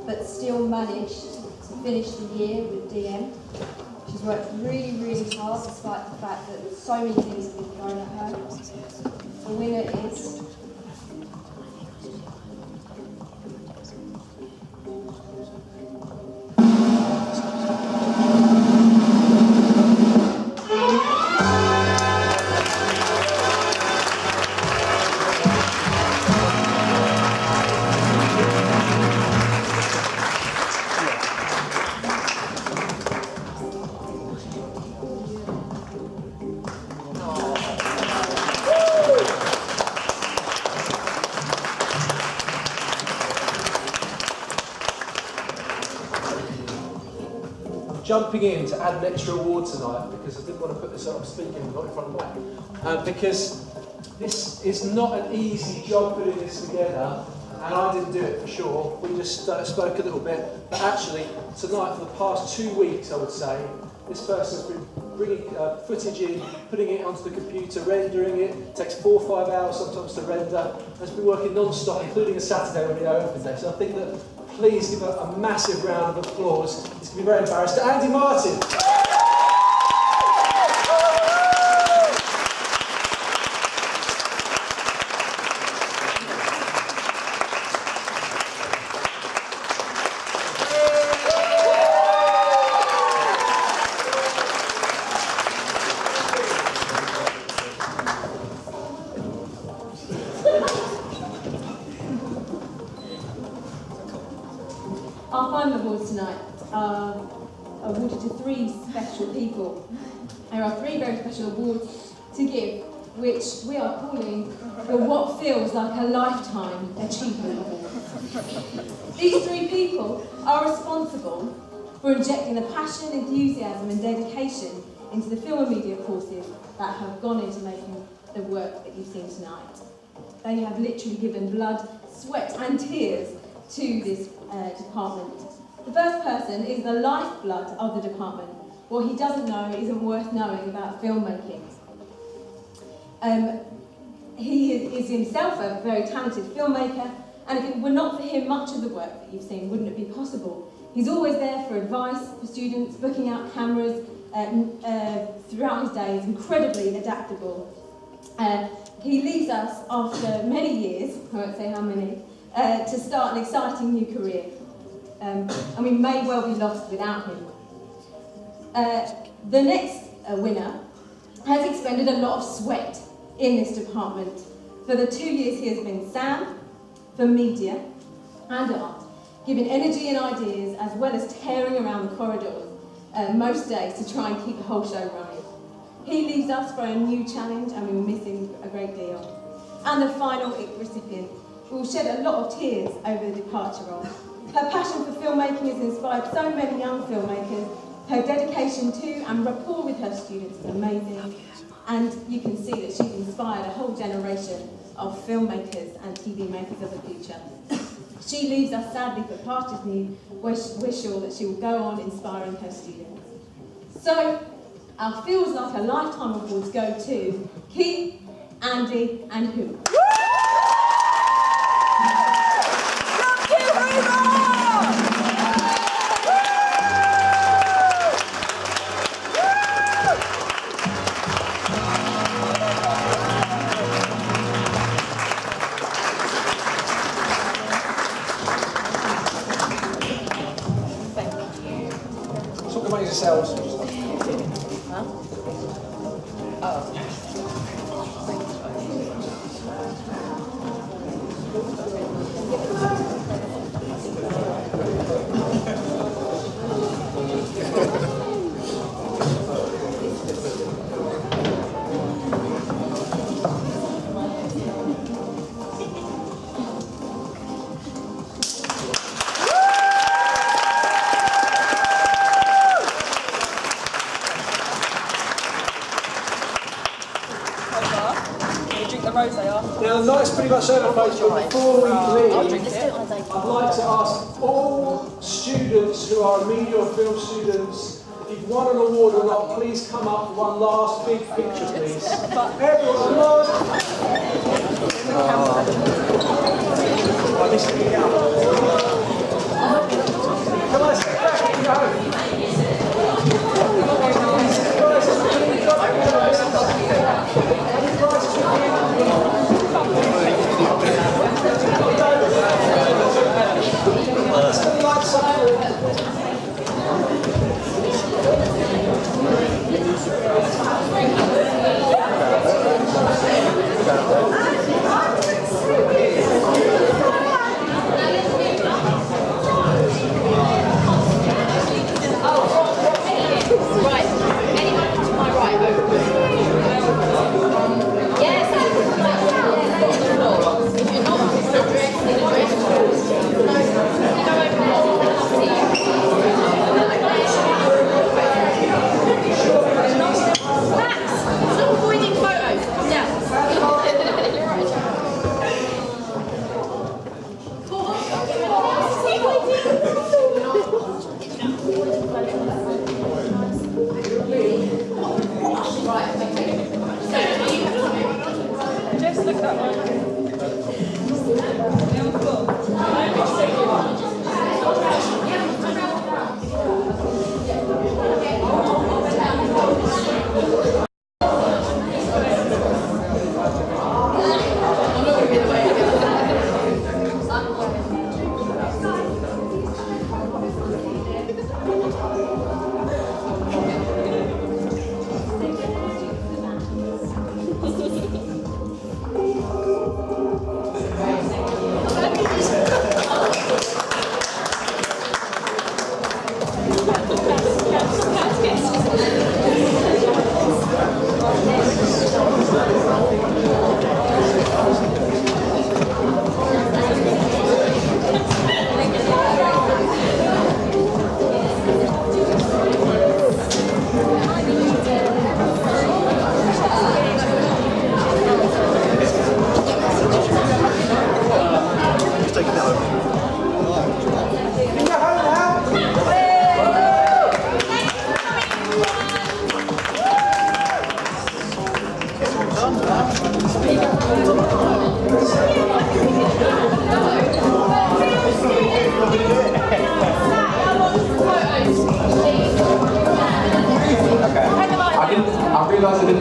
but still managed to finish the year with DM. She's worked really, really hard despite the fact that so many things have been thrown at her. The winner is... Jumping in to add an extra award tonight because I didn't want to put this up speaking not in front of me. Because this is not an easy job putting this together, and I didn't do it for sure. We just spoke a little bit, but actually tonight for the past 2 weeks, I would say, this person's been bringing footage in, putting it onto the computer, rendering it. It takes 4 or 5 hours sometimes to render. Has been working non-stop, including a Saturday when we open day. So I think that please give a massive round of applause. It's going to be very embarrassed. To Andy Martin. Our final awards tonight are awarded to 3 special people. There are 3 very special awards to give, which we are calling the What Feels Like a Lifetime Achievement Award. These 3 people are responsible for injecting the passion, enthusiasm and dedication into the film and media courses that have gone into making the work that you've seen tonight. They have literally given blood, sweat and tears to this department. The first person is the lifeblood of the department. What he doesn't know isn't worth knowing about filmmaking. He is himself a very talented filmmaker, and if it were not for him, much of the work that you've seen wouldn't be possible. He's always there for advice for students, booking out cameras, throughout his days, incredibly adaptable. He leaves us after many years, I won't say how many, to start an exciting new career. And we may well be lost without him. The next winner has expended a lot of sweat in this department. For the 2 years he has been Sam for media and art, giving energy and ideas as well as tearing around the corridors most days to try and keep the whole show running. He leaves us for a new challenge and we will miss him a great deal. And the final recipient will shed a lot of tears over the departure of. Her passion for filmmaking has inspired so many young filmmakers. Her dedication to and rapport with her students is amazing. And you can see that she's inspired a whole generation of filmmakers and TV makers of the future. She leaves us sadly for pastures new. We're sure that she will go on inspiring her students. So, our Feels Like a Lifetime awards go to Keith, Andy and Who. Talk about yourselves. Now the night's pretty much over, folks, but before we leave, I'd like to ask all students who are media or film students, if you've won an award or not, please come up for one last big picture, please. Everyone, come on! Come on, step back, go!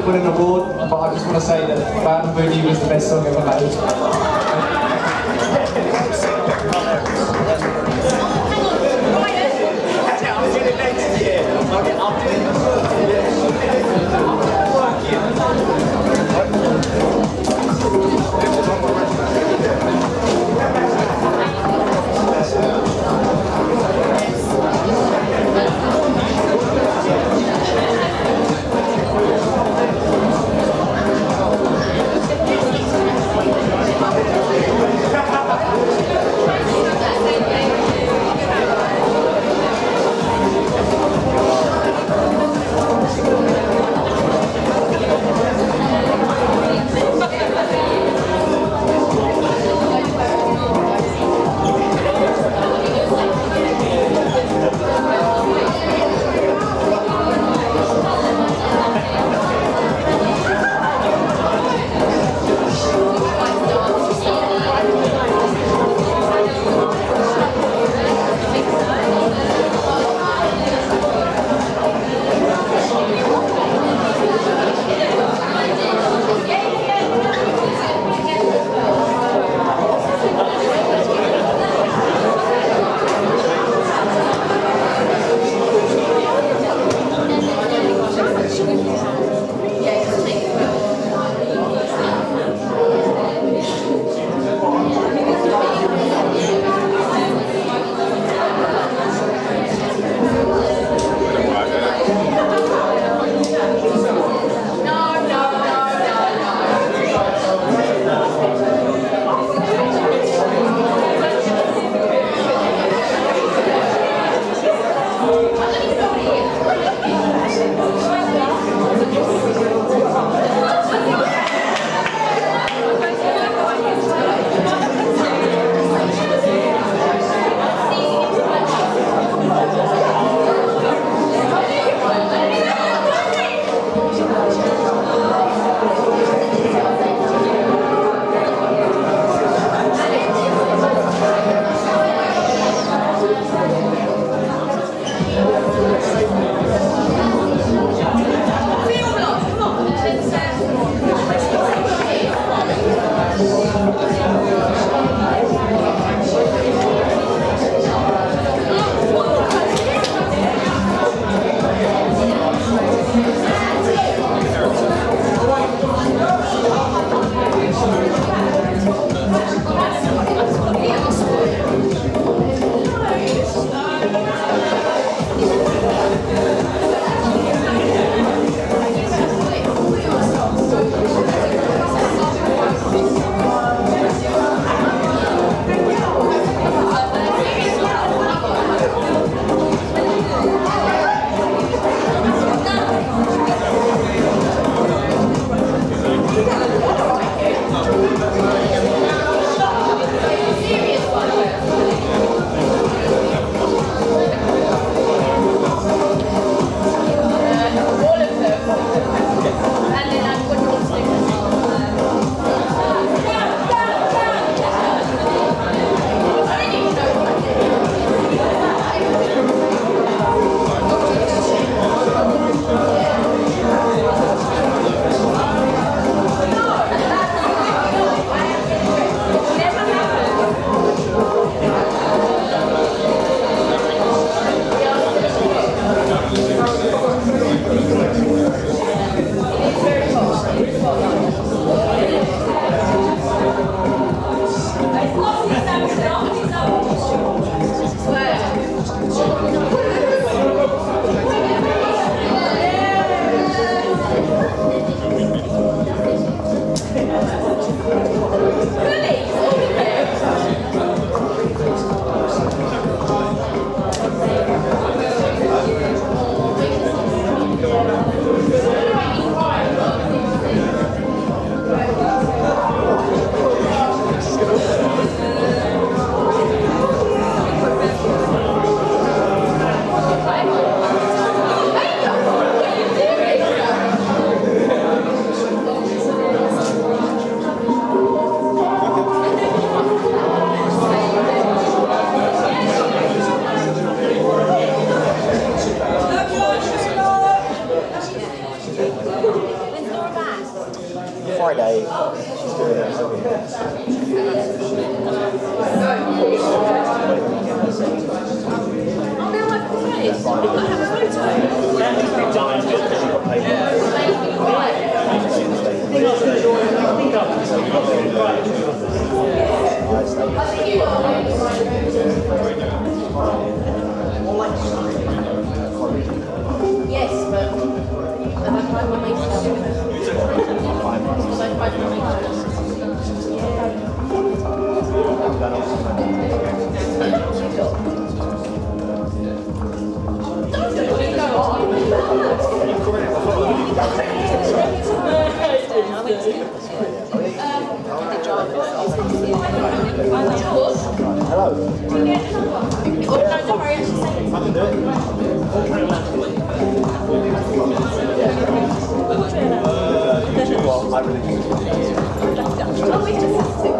win an award, but I just want to say that Bad Boogie was the best song ever made. Oh, no, don't worry, actually say it. I can do it. Oh, we just have to.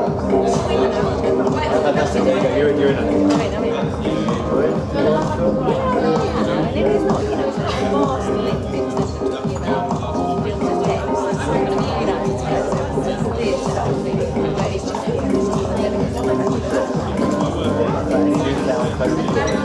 Fantastic, there you go, you're in it. It's